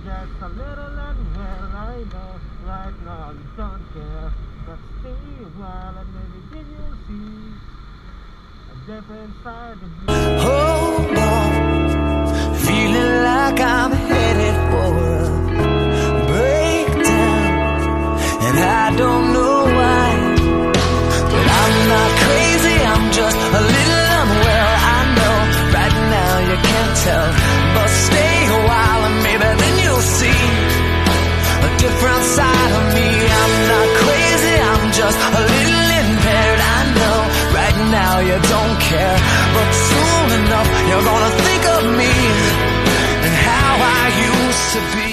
Just a little unwell, I know. Right now you don't care. But stay a while and maybe then you'll see a different side of me. Hold on, feeling like I'm headed for a breakdown, and I don't know why, but I'm not crazy, I'm just a little unwell. I know right now you can't tell, but stay a while and maybe then you'll see a different side of me. I'm not crazy, I'm just a little impaired. I know right now you don't care, but soon enough you're gonna think of me and how I used to be.